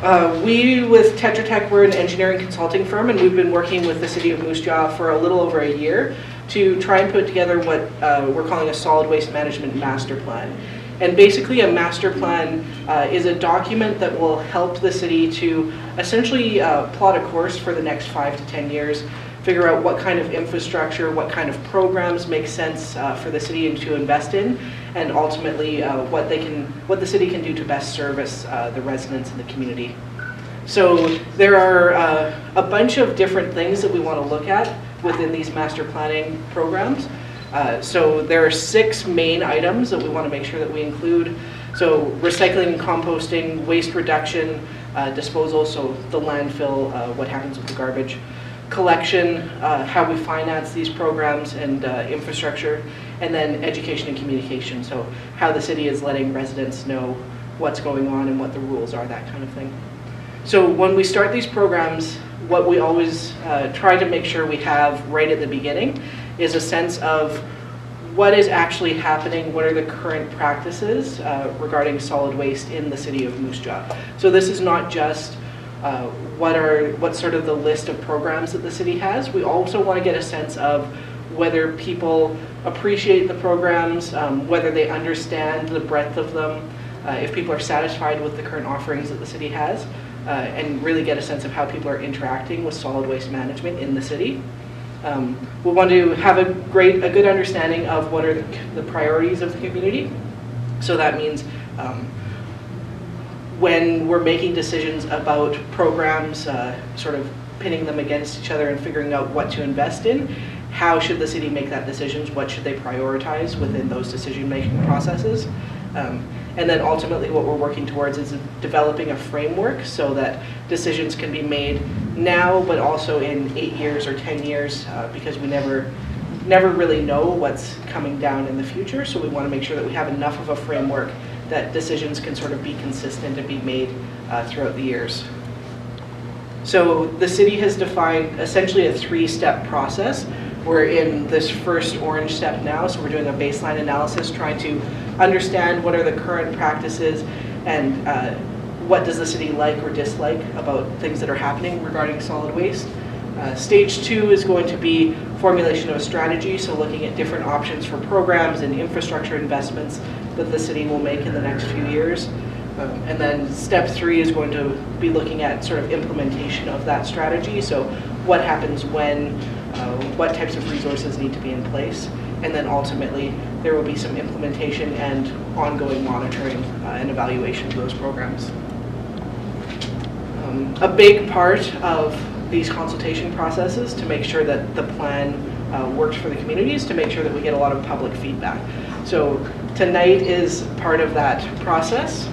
We with Tetra Tech, we're an engineering consulting firm, and we've been working with the City of Moose Jaw for a little over a year to try and put together what we're calling a solid waste management master plan. And basically a master plan is a document that will help the city to essentially plot a course for the next 5 to 10 years, figure out what kind of infrastructure, what kind of programs make sense for the city to invest in, and ultimately what the city can do to best service the residents in the community. So there are a bunch of different things that we want to look at within these master planning programs. So there are 6 main items that we want to make sure that we include. So recycling and composting, waste reduction, disposal, so the landfill, what happens with the garbage, collection, how we finance these programs and infrastructure, and then education and communication, so how the city is letting residents know what's going on and what the rules are, that kind of thing. So when we start these programs, what we always try to make sure we have right at the beginning is a sense of what is actually happening, what are the current practices regarding solid waste in the city of Moose Jaw. So this is not just what's sort of the list of programs that the city has. We also want to get a sense of whether people appreciate the programs, whether they understand the breadth of them, if people are satisfied with the current offerings that the city has, and really get a sense of how people are interacting with solid waste management in the city. We want to have a good understanding of what are the priorities of the community. So that means when we're making decisions about programs, sort of pitting them against each other and figuring out what to invest in, how should the city make that decisions, what should they prioritize within those decision-making processes. And then ultimately what we're working towards is developing a framework so that decisions can be made now, but also in 8 years or 10 years, because we never really know what's coming down in the future. So we want to make sure that we have enough of a framework that decisions can sort of be consistent and be made throughout the years. So the city has defined essentially a 3-step process. We're in this first orange step now, so we're doing a baseline analysis, trying to understand what are the current practices and what does the city like or dislike about things that are happening regarding solid waste. Stage 2 is going to be formulation of a strategy, so looking at different options for programs and infrastructure investments that the city will make in the next few years. And then step 3 is going to be looking at sort of implementation of that strategy, so what happens when, what types of resources need to be in place, and then ultimately there will be some implementation and ongoing monitoring and evaluation of those programs. A big part of these consultation processes to make sure that the plan works for the community is to make sure that we get a lot of public feedback. So tonight is part of that process.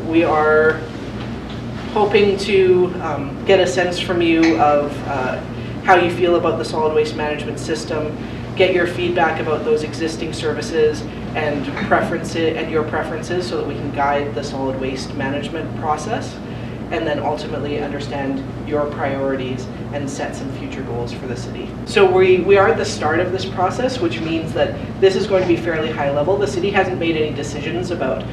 We are hoping to get a sense from you of how you feel about the solid waste management system, get your feedback about those existing services and your preferences so that we can guide the solid waste management process, and then ultimately understand your priorities and set some future goals for the city. So we are at the start of this process, which means that this is going to be fairly high level. The city hasn't made any decisions about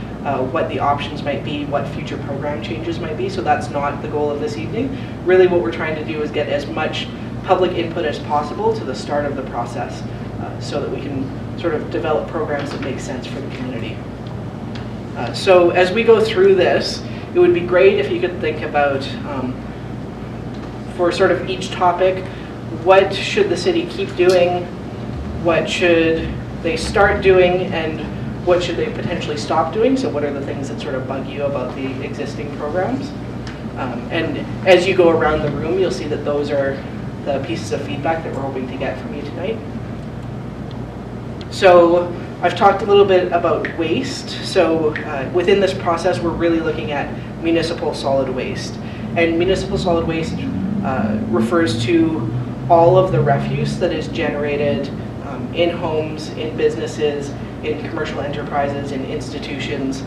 what the options might be, what future program changes might be, so that's not the goal of this evening. Really what we're trying to do is get as much public input as possible to the start of the process so that we can sort of develop programs that make sense for the community. So as we go through this, it would be great if you could think about, for sort of each topic, what should the city keep doing, what should they start doing, and what should they potentially stop doing? So what are the things that sort of bug you about the existing programs? And as you go around the room, you'll see that those are the pieces of feedback that we're hoping to get from you tonight. So I've talked a little bit about waste. So within this process, we're really looking at municipal solid waste. And municipal solid waste refers to all of the refuse that is generated in homes, in businesses, in commercial enterprises, in institutions.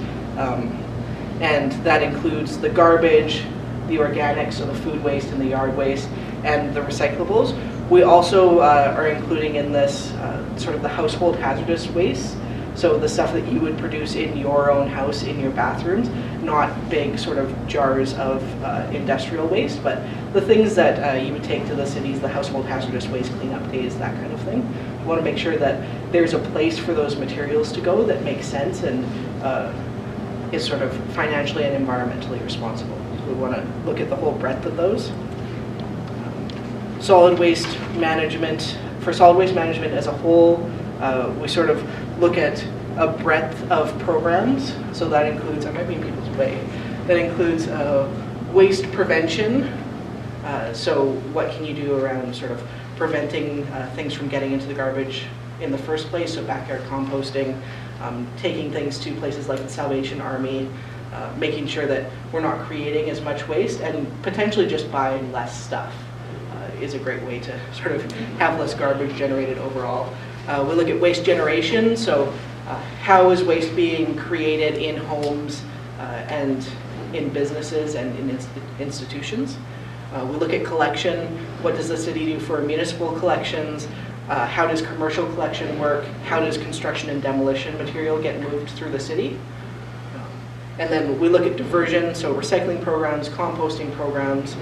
And that includes the garbage, the organics, so the food waste and the yard waste, and the recyclables. We also are including in this sort of the household hazardous waste. So the stuff that you would produce in your own house, in your bathrooms, not big sort of jars of industrial waste, but the things that you would take to the cities, the household hazardous waste cleanup days, that kind of thing. We want to make sure that there's a place for those materials to go that makes sense and is sort of financially and environmentally responsible. So we want to look at the whole breadth of those. Solid waste management, for solid waste management as a whole, we sort of look at a breadth of programs. So that includes, I might be in people's way, that includes waste prevention. So what can you do around sort of preventing things from getting into the garbage in the first place, so backyard composting, taking things to places like the Salvation Army, making sure that we're not creating as much waste, and potentially just buying less stuff is a great way to sort of have less garbage generated overall. We look at waste generation, so how is waste being created in homes and in businesses and in institutions. We look at collection. What does the city do for municipal collections? How does commercial collection work? How does construction and demolition material get moved through the city? And then we look at diversion, so recycling programs, composting programs,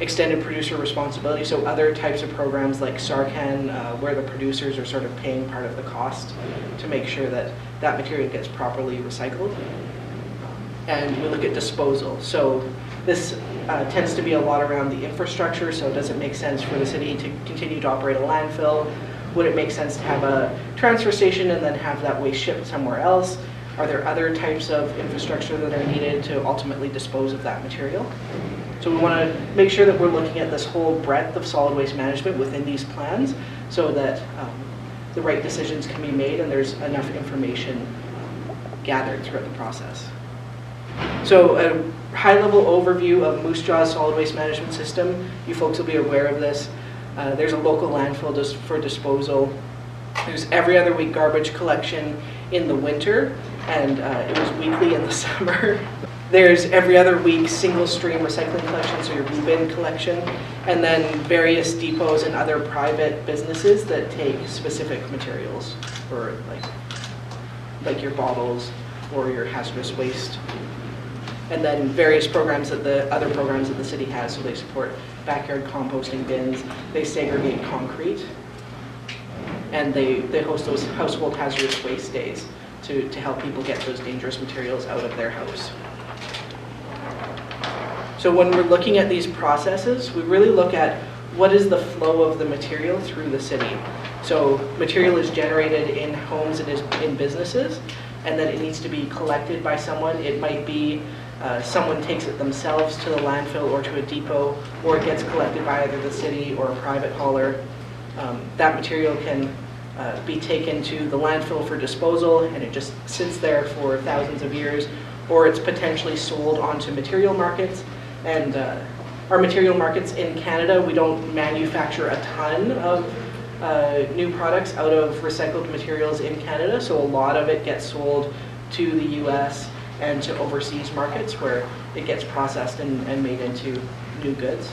extended producer responsibility, so other types of programs like SARCAN, where the producers are sort of paying part of the cost to make sure that that material gets properly recycled. And we look at disposal. So this tends to be a lot around the infrastructure, so does it make sense for the city to continue to operate a landfill? Would it make sense to have a transfer station and then have that waste shipped somewhere else? Are there other types of infrastructure that are needed to ultimately dispose of that material? So we want to make sure that we're looking at this whole breadth of solid waste management within these plans so that the right decisions can be made and there's enough information gathered throughout the process. So a high-level overview of Moose Jaw's solid waste management system. You folks will be aware of this. There's a local landfill just for disposal. There's every other week garbage collection in the winter, and it was weekly in the summer. There's every other week single stream recycling collection, so your blue bin collection, and then various depots and other private businesses that take specific materials for like your bottles or your hazardous waste. And then various programs that the other programs that the city has, so they support backyard composting bins, they segregate concrete, and they host those household hazardous waste days to help people get those dangerous materials out of their house. So when we're looking at these processes, we really look at what is the flow of the material through the city. So material is generated in homes and is in businesses, and then it needs to be collected by someone. It might be someone takes it themselves to the landfill or to a depot, or it gets collected by either the city or a private hauler. That material can be taken to the landfill for disposal, and it just sits there for thousands of years, or it's potentially sold onto material markets. And our material markets in Canada, we don't manufacture a ton of new products out of recycled materials in Canada, so a lot of it gets sold to the US and to overseas markets where it gets processed and made into new goods.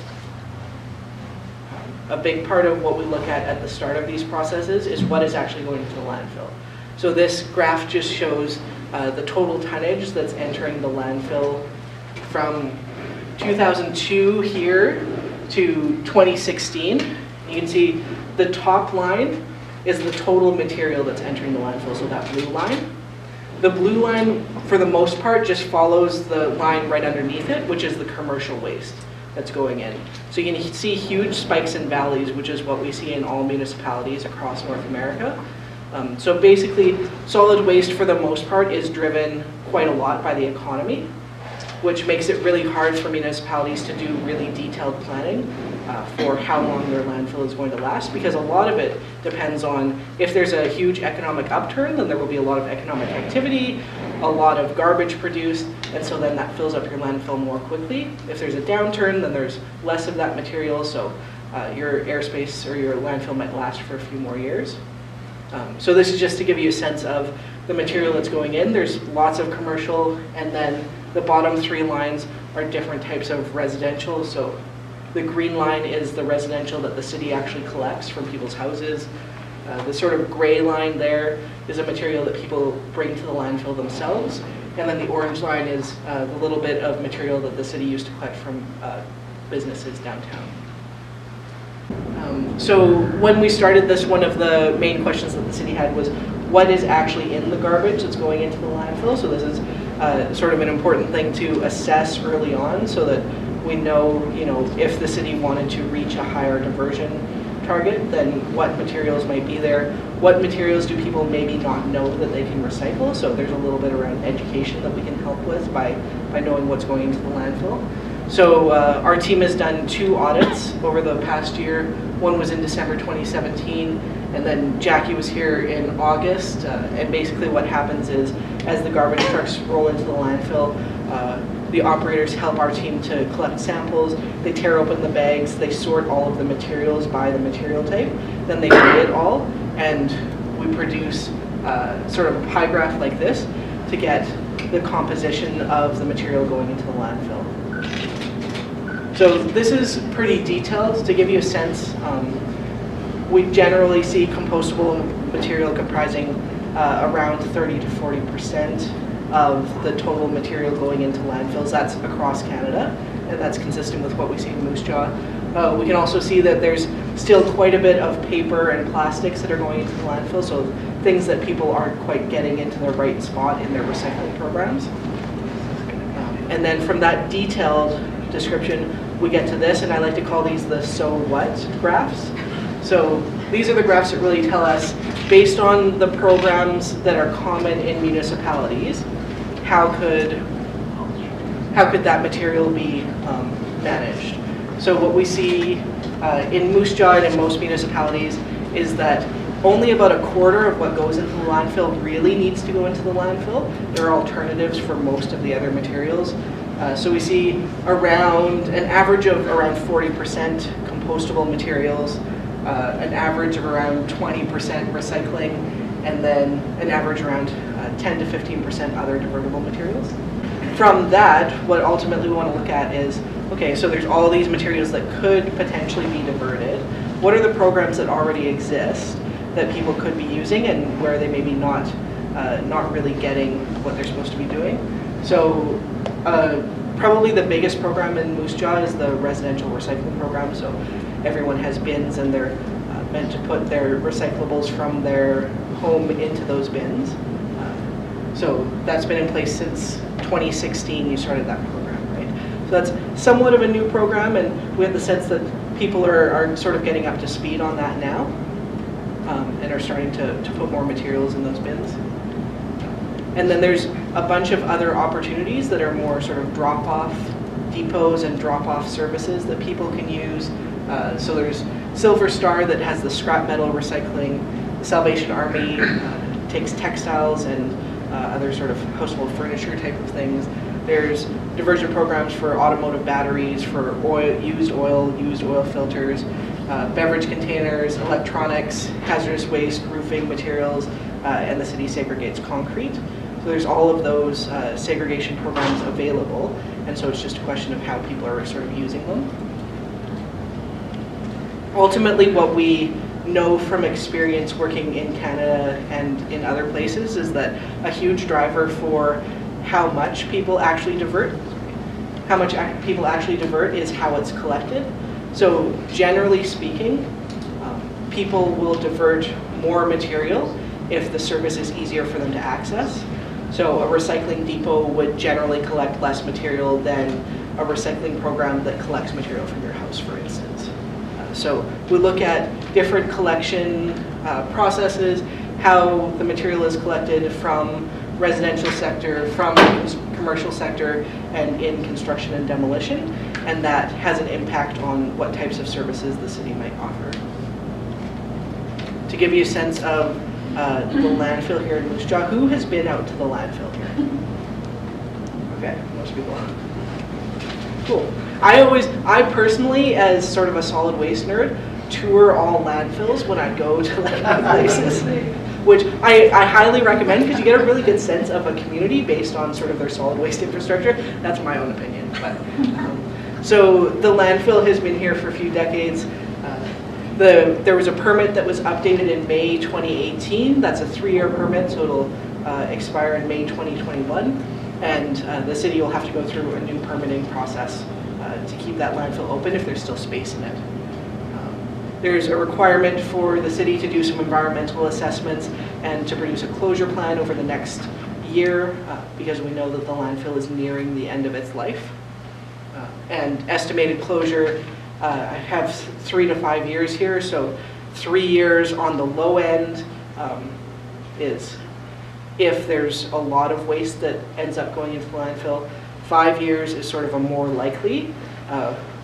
A big part of what we look at the start of these processes is what is actually going to the landfill. So this graph just shows the total tonnage that's entering the landfill from 2002 here to 2016. You can see the top line is the total material that's entering the landfill, so that blue line. The blue line, for the most part, just follows the line right underneath it, which is the commercial waste that's going in. So you can see huge spikes and valleys, which is what we see in all municipalities across North America. So basically, solid waste, for the most part, is driven quite a lot by the economy, which makes it really hard for municipalities to do really detailed planning for how long their landfill is going to last, because a lot of it depends on if there's a huge economic upturn, then there will be a lot of economic activity, a lot of garbage produced, and so then that fills up your landfill more quickly. If there's a downturn, then there's less of that material, so your airspace or your landfill might last for a few more years. So this is just to give you a sense of the material that's going in. There's lots of commercial, and then the bottom three lines are different types of residential. So the green line is the residential that the city actually collects from people's houses. The sort of gray line there is a material that people bring to the landfill themselves, and then the orange line is the little bit of material that the city used to collect from businesses downtown. So when we started this, one of the main questions that the city had was, what is actually in the garbage that's going into the landfill? So this is sort of an important thing to assess early on, so that we know, if the city wanted to reach a higher diversion target, then what materials might be there. What materials do people maybe not know that they can recycle? So there's a little bit around education that we can help with by knowing what's going into the landfill. So our team has done 2 audits over the past year. One was in December 2017, and then Jackie was here in August. And basically what happens is, as the garbage trucks roll into the landfill, the operators help our team to collect samples. They tear open the bags, they sort all of the materials by the material type, then they weigh it all, and we produce sort of a pie graph like this to get the composition of the material going into the landfill. So this is pretty detailed. To give you a sense, we generally see compostable material comprising around 30 to 40% of the total material going into landfills. That's across Canada, and that's consistent with what we see in Moose Jaw. We can also see that there's still quite a bit of paper and plastics that are going into the landfill, so things that people aren't quite getting into the right spot in their recycling programs. And then from that detailed description, we get to this, and I like to call these the so what graphs. So these are the graphs that really tell us, based on the programs that are common in municipalities, how could that material be managed? So what we see in Moose Jaw and in most municipalities is that only about a quarter of what goes into the landfill really needs to go into the landfill. There are alternatives for most of the other materials. So we see around an average of around 40% compostable materials, an average of around 20% recycling, and then an average around 10 to 15% other divertible materials. From that, what ultimately we want to look at is, okay, so there's all these materials that could potentially be diverted. What are the programs that already exist that people could be using, and where they maybe not really getting what they're supposed to be doing? So probably the biggest program in Moose Jaw is the residential recycling program. So everyone has bins, and they're meant to put their recyclables from their home into those bins. So that's been in place since 2016. You started that program, right? So that's somewhat of a new program, and we have the sense that people are sort of getting up to speed on that now, and are starting to put more materials in those bins. And then there's a bunch of other opportunities that are more sort of drop-off depots and drop-off services that people can use. So there's Silver Star that has the scrap metal recycling. The Salvation Army takes textiles and other sort of household furniture type of things. There's diversion programs for automotive batteries, for used oil filters, beverage containers, electronics, hazardous waste, roofing materials, and the city segregates concrete. So there's all of those segregation programs available, and so it's just a question of how people are sort of using them. Ultimately, what we know from experience working in Canada and in other places is that a huge driver for how much people actually divert is how it's collected. So generally speaking, people will divert more material if the service is easier for them to access. So a recycling depot would generally collect less material than a recycling program that collects material from your house, for instance. So we look at different collection processes, how the material is collected from residential sector, from commercial sector, and in construction and demolition, and that has an impact on what types of services the city might offer. To give you a sense of the landfill here in Moose Jaw, who has been out to the landfill here? Okay, most people have. Cool. I personally, as sort of a solid waste nerd, tour all landfills when I go to like places, which I highly recommend because you get a really good sense of a community based on sort of their solid waste infrastructure. That's my own opinion. But so the landfill has been here for a few decades. There was a permit that was updated in May 2018. That's a 3-year permit, so it'll expire in May 2021. And the city will have to go through a new permitting process to keep that landfill open if there's still space in it. There's a requirement for the city to do some environmental assessments and to produce a closure plan over the next year because we know that the landfill is nearing the end of its life. And estimated closure, I have 3 to 5 years here, so 3 years on the low end is if there's a lot of waste that ends up going into the landfill. 5 years is sort of a more likely.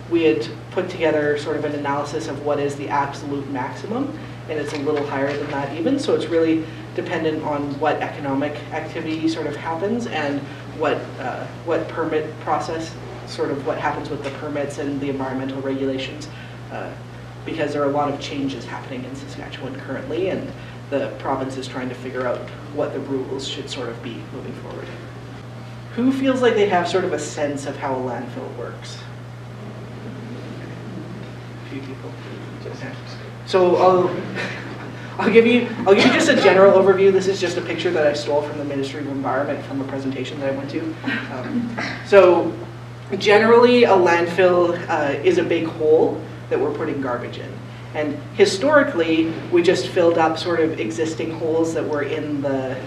We had put together sort of an analysis of what is the absolute maximum, and it's a little higher than that even, so it's really dependent on what economic activity sort of happens and what permit process, sort of what happens with the permits and the environmental regulations, because there are a lot of changes happening in Saskatchewan currently, and the province is trying to figure out what the rules should sort of be moving forward. Who feels like they have sort of a sense of how a landfill works? A few people. So I'll give you just a general overview. This is just a picture that I stole from the Ministry of Environment from a presentation that I went to. So generally, a landfill is a big hole that we're putting garbage in. And historically, we just filled up sort of existing holes that were in the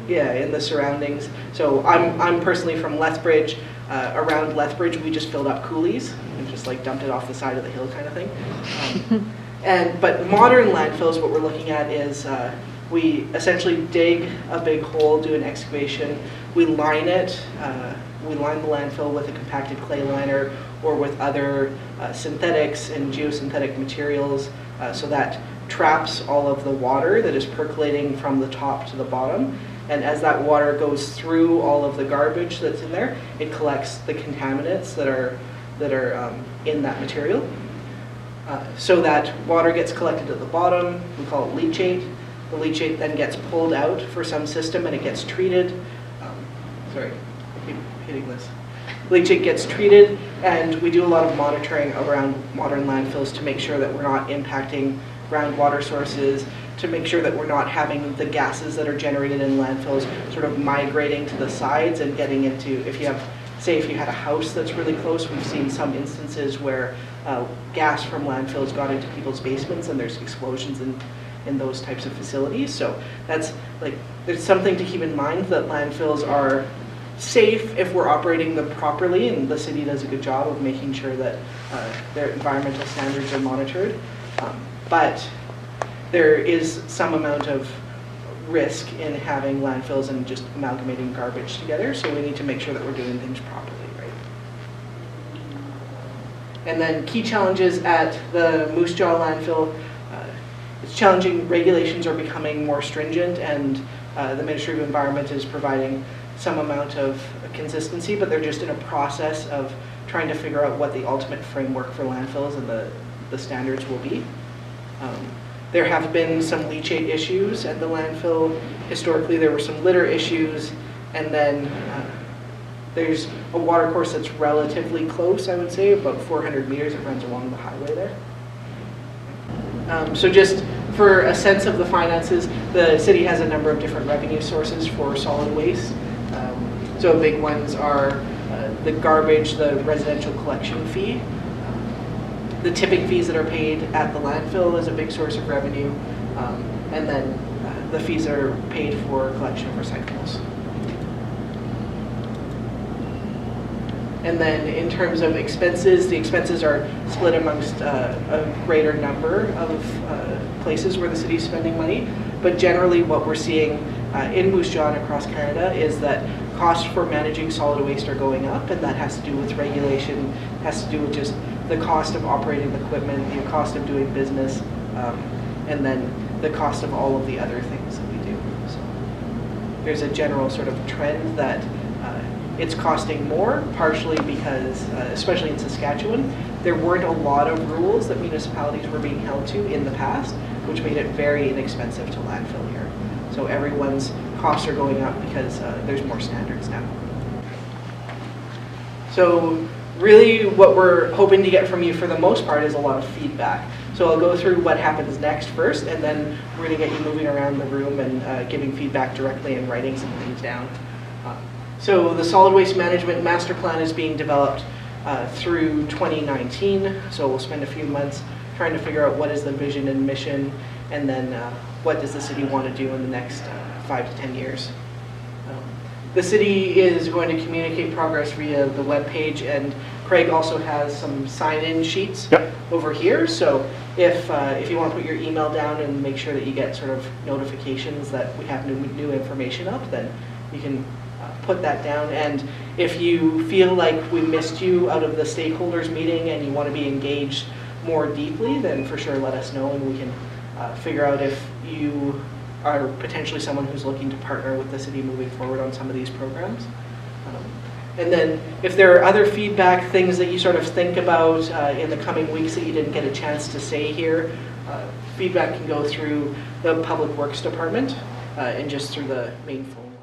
in the surroundings. So I'm personally from Lethbridge. Around Lethbridge, we just filled up coulees and just like dumped it off the side of the hill kind of thing. But modern landfills, what we're looking at is we essentially dig a big hole, do an excavation, we line it, we line the landfill with a compacted clay liner or with other synthetics and geosynthetic materials, so that traps all of the water that is percolating from the top to the bottom. And as that water goes through all of the garbage that's in there, it collects the contaminants that are in that material. So that water gets collected at the bottom. We call it leachate. The leachate then gets pulled out for some system and it gets treated. Sorry, I keep hitting this. Leachate gets treated, and we do a lot of monitoring around modern landfills to make sure that we're not impacting groundwater sources, to make sure that we're not having the gases that are generated in landfills sort of migrating to the sides and getting into, if you had a house that's really close, we've seen some instances where gas from landfills got into people's basements and there's explosions in those types of facilities. So that's like, there's something to keep in mind, that landfills are safe if we're operating them properly, and the city does a good job of making sure that their environmental standards are monitored. But there is some amount of risk in having landfills and just amalgamating garbage together, so we need to make sure that we're doing things properly, right? And then key challenges at the Moose Jaw landfill. It's challenging. Regulations are becoming more stringent, and the Ministry of Environment is providing some amount of consistency, but they're just in a process of trying to figure out what the ultimate framework for landfills and the standards will be. There have been some leachate issues at the landfill. Historically, there were some litter issues, and then there's a water course that's relatively close, I would say, about 400 meters. It runs along the highway there. So just for a sense of the finances, the city has a number of different revenue sources for solid waste. So big ones are the garbage, the residential collection fee. The tipping fees that are paid at the landfill is a big source of revenue, and then the fees that are paid for collection of recyclables. And then in terms of expenses, the expenses are split amongst a greater number of places where the city is spending money, but generally what we're seeing in Moose Jaw and across Canada is that costs for managing solid waste are going up, and that has to do with regulation, has to do with just the cost of operating the equipment, the cost of doing business, and then the cost of all of the other things that we do. So there's a general sort of trend that it's costing more, partially because, especially in Saskatchewan, there weren't a lot of rules that municipalities were being held to in the past, which made it very inexpensive to landfill here. So everyone's costs are going up because there's more standards now. So Really what we're hoping to get from you for the most part is a lot of feedback. So I'll go through what happens next first, and then we're going to get you moving around the room and giving feedback directly and writing some things down. So the solid waste management master plan is being developed through 2019, so we'll spend a few months trying to figure out what is the vision and mission, and then what does the city want to do in the next 5 to 10 years. The city is going to communicate progress via the webpage, and Craig also has some sign-in sheets over here. So if you want to put your email down and make sure that you get sort of notifications that we have new information up, then you can put that down. And if you feel like we missed you out of the stakeholders meeting and you want to be engaged more deeply, then for sure let us know, and we can figure out if you are potentially someone who's looking to partner with the city moving forward on some of these programs. And then if there are other feedback, things that you sort of think about in the coming weeks that you didn't get a chance to say here, feedback can go through the Public Works Department and just through the main phone.